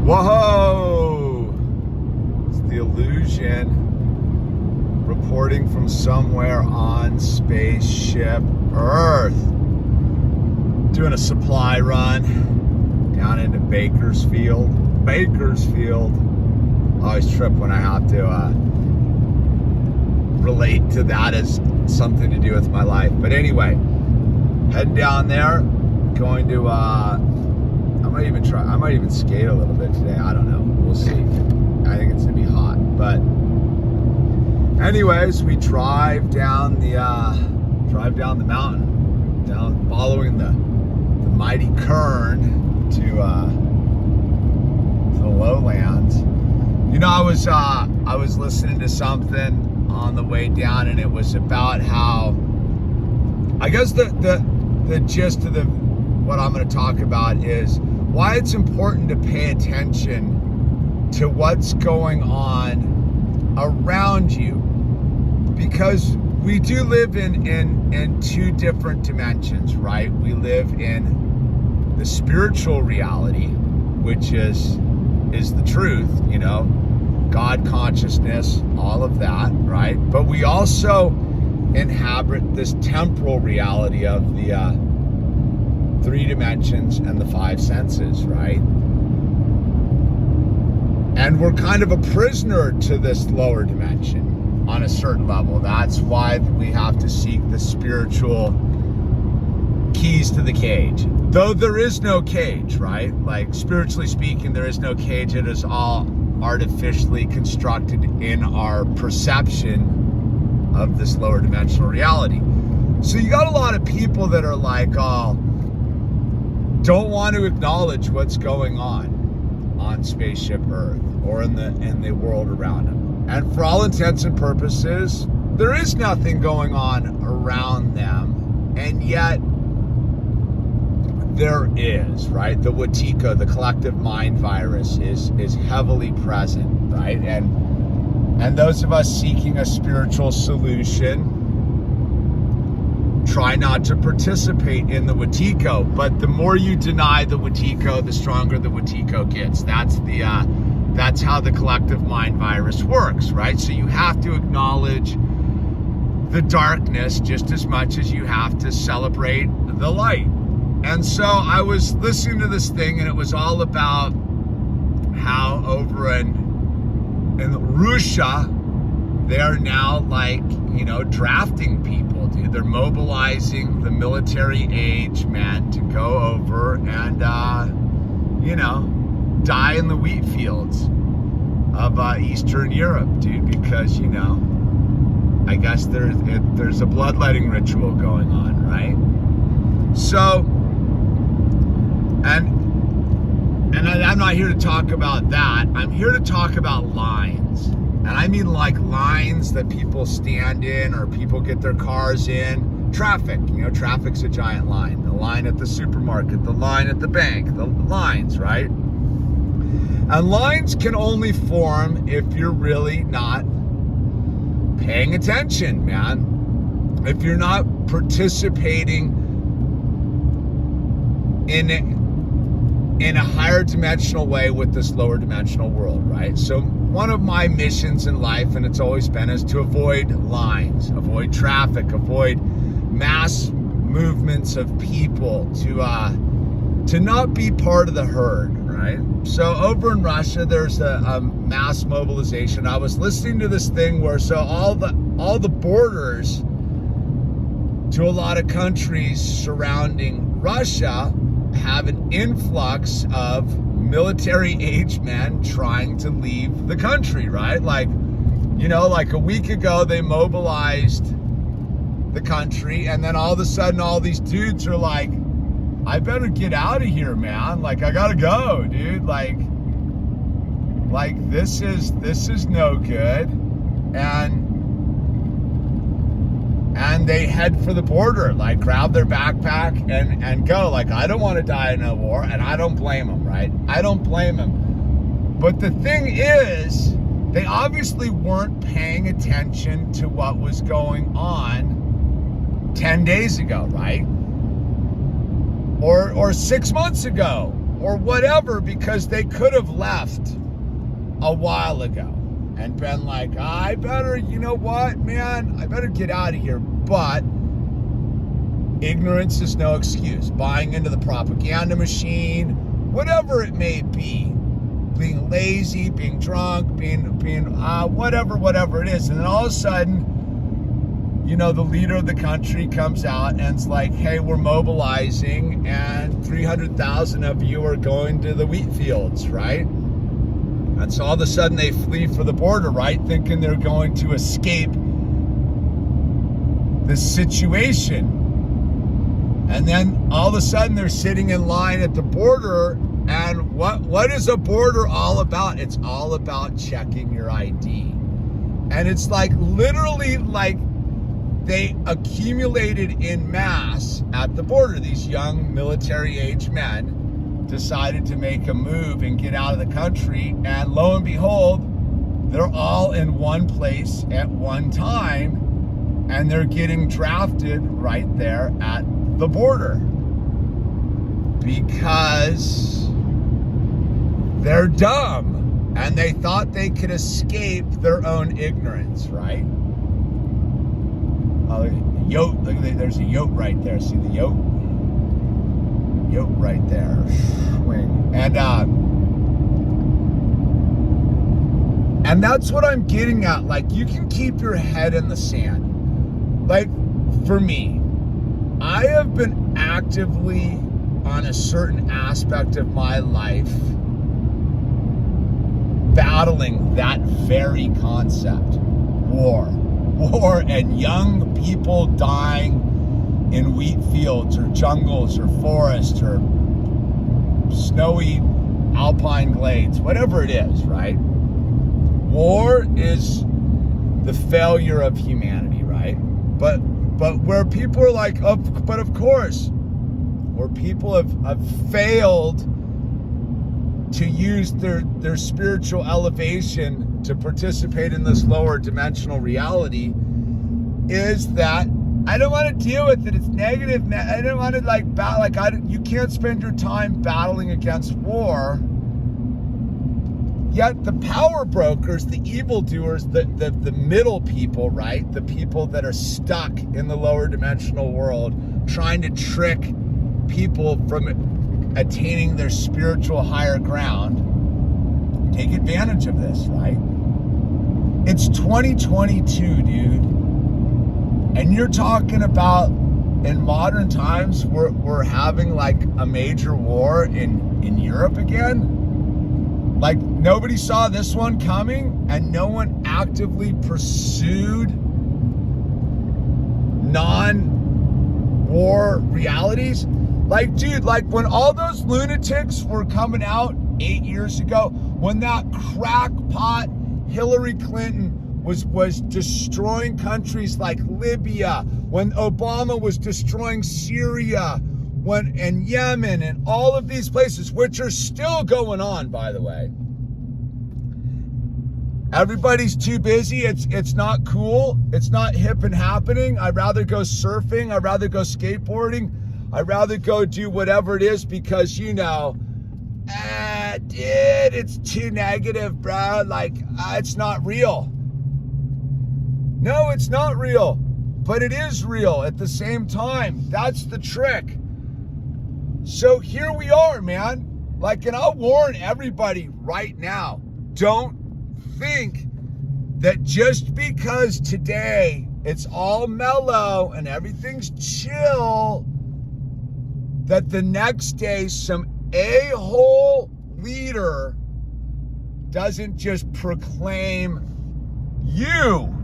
Whoa! It's the illusion reporting from somewhere on spaceship Earth. Doing a supply run down into Bakersfield. I always trip when I have to relate to that as something to do with my life. But anyway, heading down there, going to I might even skate a little bit today. I don't know. We'll see. I think it's gonna be hot. But anyways, we drive down the mountain, down following the mighty Kern to the lowlands. You know, I was listening to something on the way down, and it was about how, I guess the gist of what I'm going to talk about is why it's important to pay attention to what's going on around you, because we do live in two different dimensions, right? We live in the spiritual reality, which is the truth, you know, God consciousness, all of that, right? But we also inhabit this temporal reality of the 3 dimensions and the 5 senses, right? And we're kind of a prisoner to this lower dimension on a certain level. That's why we have to seek the spiritual keys to the cage. Though there is no cage, right? Like, spiritually speaking, there is no cage. It is all artificially constructed in our perception of this lower dimensional reality. So you got a lot of people that are like, don't want to acknowledge what's going on spaceship Earth or in the world around them. And for all intents and purposes, there is nothing going on around them, and yet there is, right? The Watiko, the collective mind virus, is heavily present, right? And those of us seeking a spiritual solution try not to participate in the Watiko. But the more you deny the Watiko, the stronger the Watiko gets. That's how the collective mind virus works, right? So you have to acknowledge the darkness just as much as you have to celebrate the light. And so I was listening to this thing, and it was all about how over in Russia, they are now, like, you know, drafting people, dude. They're mobilizing the military age men to go over and, you know, die in the wheat fields of Eastern Europe, dude, because, you know, I guess there's a bloodletting ritual going on, right? So, and I'm not here to talk about that. I'm here to talk about lines. And I mean, like, lines that people stand in or people get their cars in. Traffic, you know, traffic's a giant line. The line at the supermarket, the line at the bank, the lines, right? And lines can only form if you're really not paying attention, man. If you're not participating in a higher dimensional way with this lower dimensional world, right? So one of my missions in life, and it's always been, is to avoid lines, avoid traffic, avoid mass movements of people, to not be part of the herd, right? So over in Russia, there's a mass mobilization. I was listening to this thing where, so all the borders to a lot of countries surrounding Russia have an influx of military-age men trying to leave the country, right? Like, you know, like a week ago, they mobilized the country, and then all of a sudden, all these dudes are like, I better get out of here, man. Like, I gotta go, dude. Like this is no good. And they head for the border, like, grab their backpack and go. Like, I don't want to die in a war, and I don't blame them, right? I don't blame them. But the thing is, they obviously weren't paying attention to what was going on 10 days ago, right? Or 6 months ago, or whatever, because they could have left a while ago and been like, I better, you know what, man, I better get out of here. But ignorance is no excuse. Buying into the propaganda machine, whatever it may be, being lazy, being drunk, being whatever it is. And then all of a sudden, you know, the leader of the country comes out and it's like, hey, we're mobilizing and 300,000 of you are going to the wheat fields, right? And so all of a sudden they flee for the border, right? Thinking they're going to escape the situation. And then all of a sudden they're sitting in line at the border. And what is a border all about? It's all about checking your ID. And it's like literally like they accumulated in mass at the border. These young military-age men decided to make a move and get out of the country, and lo and behold, they're all in one place at one time, and they're getting drafted right there at the border because they're dumb and they thought they could escape their own ignorance, right? Yoke, look, there's a yoke right there. See the yoke? Yoke right there. Swing. And that's what I'm getting at. Like, you can keep your head in the sand. Like, for me, I have been actively on a certain aspect of my life battling that very concept. War and young people dying in wheat fields or jungles or forests or snowy alpine glades, whatever it is, right? War is the failure of humanity, right? But where people are like, oh, but of course, where people have failed to use their spiritual elevation to participate in this lower dimensional reality, is that I don't want to deal with it. It's negative. I don't want to you can't spend your time battling against war. Yet the power brokers, the evildoers, the middle people, right? The people that are stuck in the lower dimensional world, trying to trick people from attaining their spiritual higher ground, take advantage of this, right? It's 2022, dude. And you're talking about in modern times we're having like a major war in Europe again. Like, nobody saw this one coming, and no one actively pursued non-war realities. Like, dude, like when all those lunatics were coming out 8 years ago, when that crackpot Hillary Clinton was destroying countries like Libya, when Obama was destroying Syria, and Yemen, and all of these places, which are still going on, by the way. Everybody's too busy. It's not cool. It's not hip and happening. I'd rather go surfing. I'd rather go skateboarding. I'd rather go do whatever it is because, you know, dude, it's too negative, bro. Like, it's not real. No, it's not real. But it is real at the same time. That's the trick. So here we are, man. Like, and I'll warn everybody right now, don't think that just because today it's all mellow and everything's chill, that the next day some a-hole leader doesn't just proclaim, you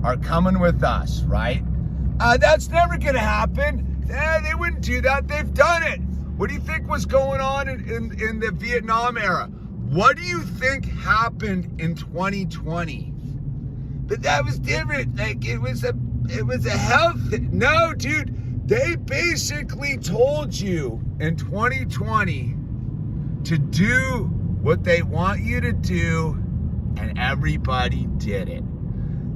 are coming with us, right? That's never gonna happen. They wouldn't do that. They've done it. What do you think was going on in the Vietnam era? What do you think happened in 2020? But that was different. Like, it was a health. No, dude. They basically told you in 2020 to do what they want you to do, and everybody did it.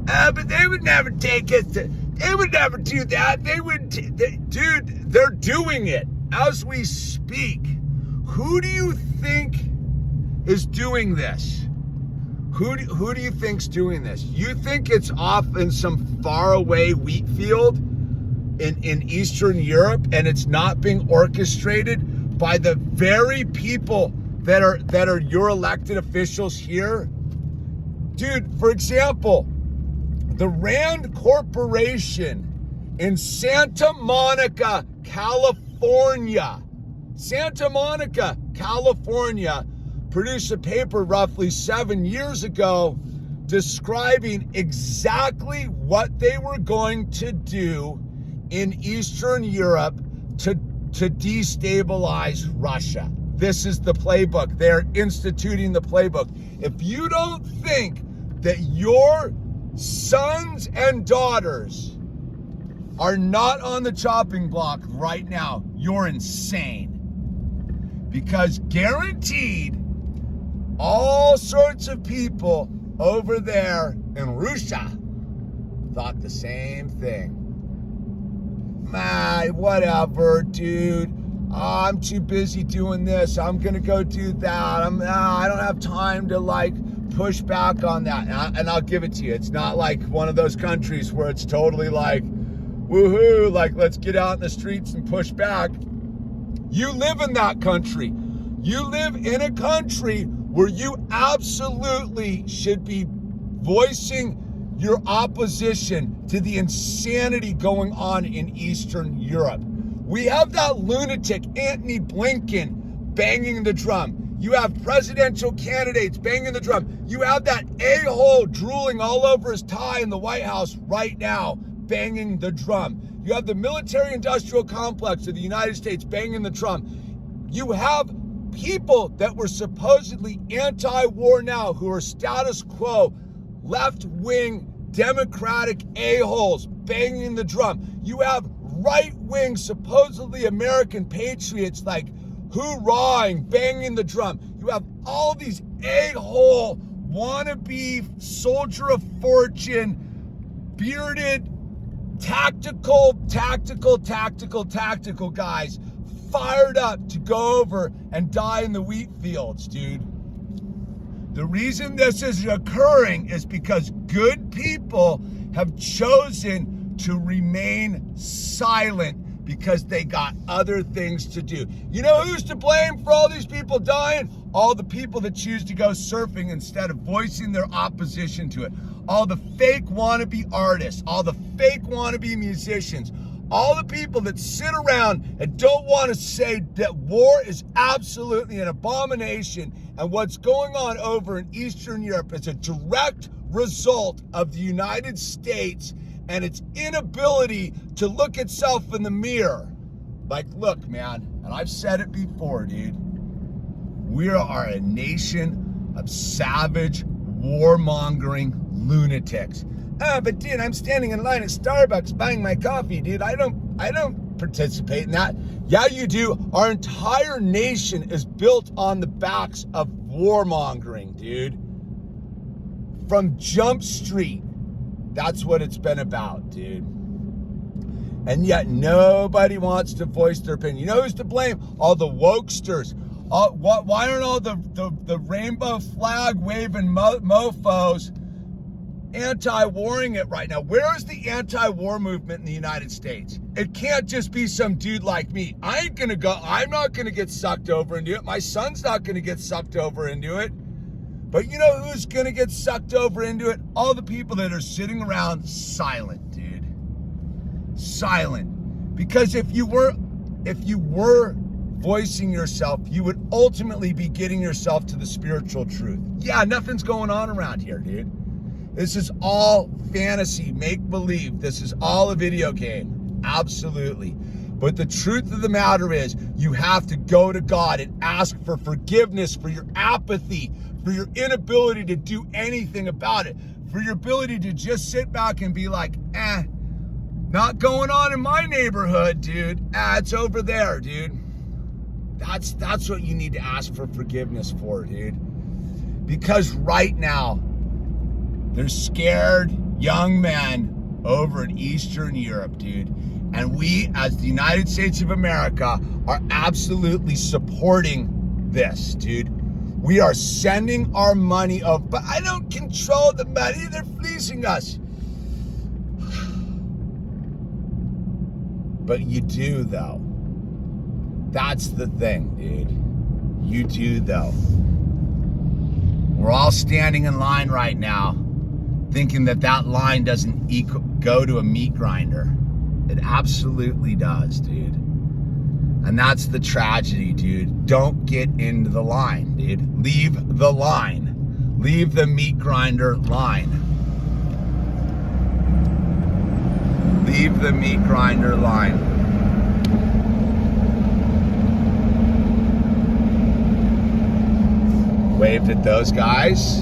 But they would never take it. They would never do that. They would, dude, they're doing it as we speak. Who do you think is doing this? Who do you think's doing this? You think it's off in some faraway wheat field in Eastern Europe, and it's not being orchestrated by the very people that are your elected officials here? Dude, for example, the Rand Corporation in Santa Monica, California, produced a paper roughly 7 years ago describing exactly what they were going to do in Eastern Europe to destabilize Russia. This is the playbook. They're instituting the playbook. If you don't think that your sons and daughters are not on the chopping block right now, you're insane. Because guaranteed, all sorts of people over there in Russia thought the same thing. Whatever, dude. I'm too busy doing this. I'm gonna go do that. I don't have time to push back on that. And I'll give it to you. It's not like one of those countries where it's totally woohoo, let's get out in the streets and push back. You live in that country. You live in a country where you absolutely should be voicing your opposition to the insanity going on in Eastern Europe. We have that lunatic Antony Blinken banging the drum. You have presidential candidates banging the drum. You have that a-hole drooling all over his tie in the White House right now banging the drum. You have the military-industrial complex of the United States banging the drum. You have people that were supposedly anti-war now who are status quo, left-wing, democratic a-holes banging the drum. You have right-wing, supposedly American patriots hoorahing, banging the drum. You have all these a-hole, wannabe, soldier of fortune, bearded, tactical guys fired up to go over and die in the wheat fields, dude. The reason this is occurring is because good people have chosen to remain silent because they got other things to do. You know who's to blame for all these people dying? All the people that choose to go surfing instead of voicing their opposition to it. All the fake wannabe artists, all the fake wannabe musicians, all the people that sit around and don't want to say that war is absolutely an abomination, and what's going on over in Eastern Europe is a direct result of the United States and its inability to look itself in the mirror. Look, man, and I've said it before, dude, we are a nation of savage, warmongering lunatics. But dude, I'm standing in line at Starbucks buying my coffee, dude. I don't participate in that. Yeah, you do. Our entire nation is built on the backs of warmongering, dude. From Jump Street, that's what it's been about, dude. And yet nobody wants to voice their opinion. You know who's to blame? All the wokesters. Why aren't all the rainbow flag waving mofos anti-warring it right now? Where is the anti-war movement in the United States? It can't just be some dude like me. I'm not gonna get sucked over into it. My son's not gonna get sucked over into it. But you know who's gonna get sucked over into it? All the people that are sitting around silent, dude. Silent. Because if you were voicing yourself, you would ultimately be getting yourself to the spiritual truth. Yeah, nothing's going on around here, dude. This is all fantasy, make-believe. This is all a video game. Absolutely. But the truth of the matter is, you have to go to God and ask for forgiveness for your apathy, for your inability to do anything about it, for your ability to just sit back and be like, not going on in my neighborhood, dude. It's over there, dude. That's what you need to ask for forgiveness for, dude. Because right now, there's scared young men over in Eastern Europe, dude. And we, as the United States of America, are absolutely supporting this, dude. We are sending our money off, but I don't control the money. They're fleecing us. But you do, though. That's the thing, dude. You do, though. We're all standing in line right now thinking that line doesn't go to a meat grinder. It absolutely does, dude. And that's the tragedy, dude. Don't get into the line, dude. Leave the line. Leave the meat grinder line. Leave the meat grinder line. Waved at those guys.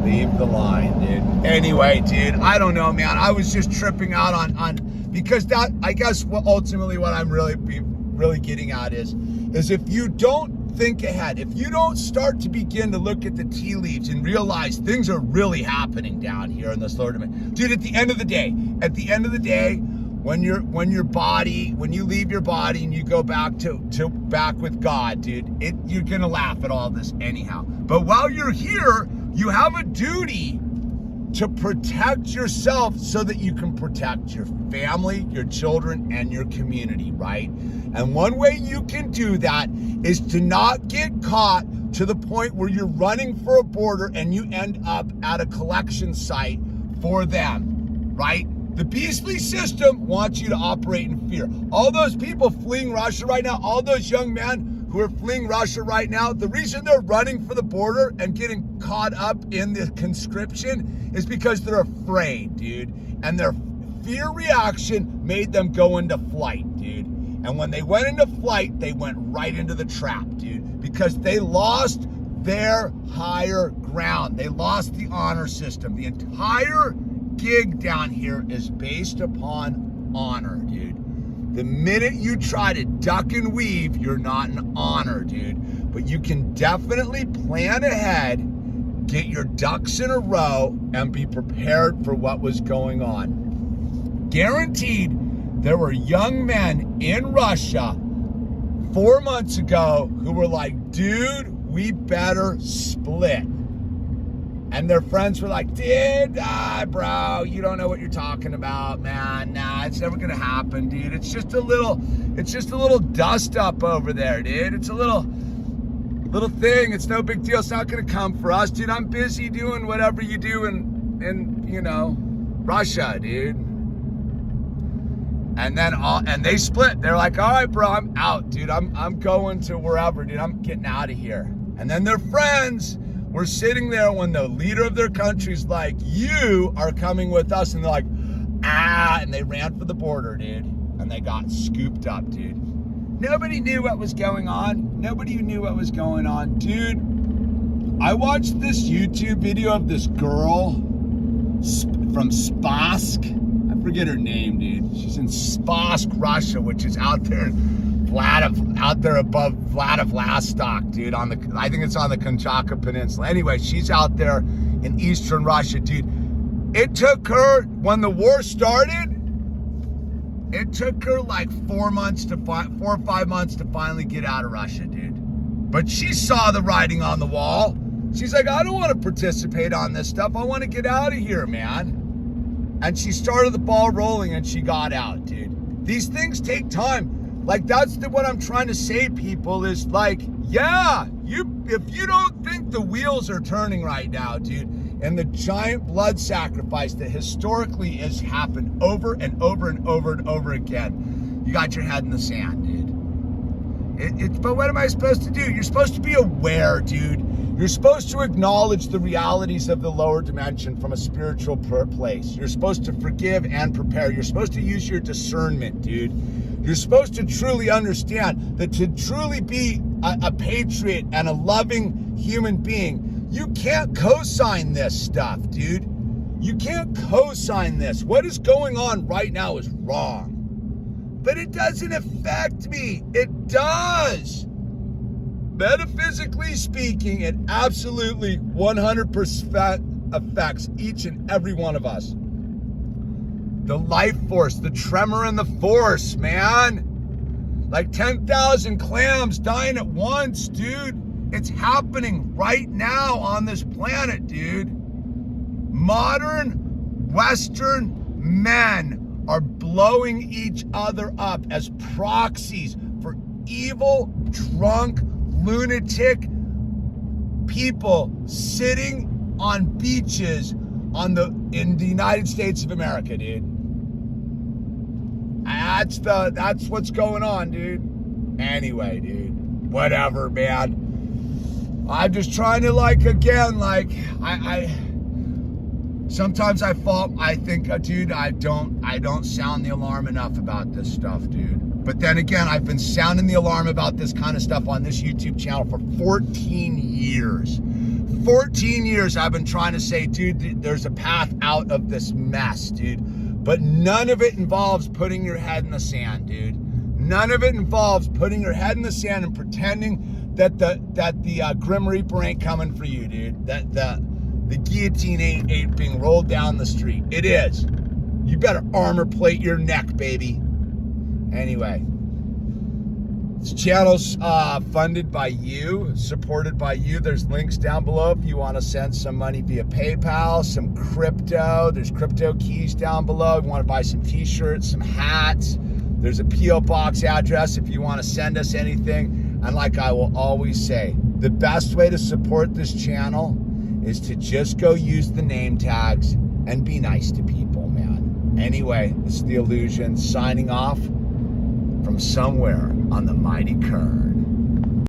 Leave the line, dude. Anyway, dude, I don't know, man. I was just tripping out on because that, I guess, ultimately what I'm really getting at is if you don't think ahead, if you don't start to begin to look at the tea leaves and realize things are really happening down here in this lower dimension, dude. At the end of the day, when you leave your body and you go back back with God, dude, you're gonna laugh at all this anyhow. But while you're here, you have a duty to protect yourself so that you can protect your family, your children, and your community, right? And one way you can do that is to not get caught to the point where you're running for a border and you end up at a collection site for them, right? The beastly system wants you to operate in fear. All those people fleeing Russia right now, all those young men who are fleeing Russia right now, the reason they're running for the border and getting caught up in the conscription is because they're afraid, dude. And their fear reaction made them go into flight, dude. And when they went into flight, they went right into the trap, dude, because they lost their higher ground. They lost the honor system. The entire gig down here is based upon honor, dude. The minute you try to duck and weave, you're not in honor, dude. But you can definitely plan ahead, get your ducks in a row, and be prepared for what was going on. Guaranteed, there were young men in Russia 4 months ago who were like, dude, we better split. And their friends were like, dude, bro, you don't know what you're talking about, man. Nah, it's never gonna happen, dude. It's just a little dust up over there, dude. It's a little thing. It's no big deal. It's not gonna come for us, dude. I'm busy doing whatever you do in Russia, dude. And they split. They're like, all right, bro, I'm out, dude. I'm going to wherever, dude. I'm getting out of here. And then their friends were sitting there when the leader of their country's like, you are coming with us. And they're like, and they ran for the border, dude. And they got scooped up, dude. Nobody knew what was going on. Nobody knew what was going on. Dude, I watched this YouTube video of this girl from Spassk. I forget her name, dude. She's in Spassk, Russia, which is out there above Vladivostok, dude. I think it's on the Kamchatka Peninsula. Anyway, she's out there in eastern Russia, dude. It took her, when the war started, it took her like 4 or 5 months to finally get out of Russia, dude. But she saw the writing on the wall. She's like, I don't want to participate on this stuff. I want to get out of here, man. And she started the ball rolling and she got out, dude. These things take time. Like, that's what I'm trying to say, people, is like, yeah, if you don't think the wheels are turning right now, dude, and the giant blood sacrifice that historically has happened over and over and over and over again, you got your head in the sand, dude. But what am I supposed to do? You're supposed to be aware, dude. You're supposed to acknowledge the realities of the lower dimension from a spiritual place. You're supposed to forgive and prepare. You're supposed to use your discernment, dude. You're supposed to truly understand that to truly be a patriot and a loving human being, you can't co-sign this stuff, dude. You can't co-sign this. What is going on right now is wrong. But it doesn't affect me. It does. Metaphysically speaking, it absolutely 100% affects each and every one of us. The life force, the tremor in the force, man. Like 10,000 clams dying at once, dude. It's happening right now on this planet, dude. Modern Western men are blowing each other up as proxies for evil, drunk, lunatic people sitting on beaches in the United States of America, dude. That's what's going on, dude. Anyway, dude, whatever, man. I'm just trying to I sometimes I think, dude, I don't sound the alarm enough about this stuff, dude. But then again, I've been sounding the alarm about this kind of stuff on this YouTube channel for 14 years. 14 years I've been trying to say, dude, there's a path out of this mess, dude. But none of it involves putting your head in the sand, dude. None of it involves putting your head in the sand and pretending that the Grim Reaper ain't coming for you, dude. That the guillotine ain't being rolled down the street. It is. You better armor plate your neck, baby. Anyway, this channel's funded by you, supported by you. There's links down below if you want to send some money via PayPal, some crypto. There's crypto keys down below. If you want to buy some t-shirts, some hats. There's a P.O. box address if you want to send us anything. And like I will always say, the best way to support this channel is to just go use the name tags and be nice to people, man. Anyway, this is The Illusion signing off from somewhere on the mighty Kern.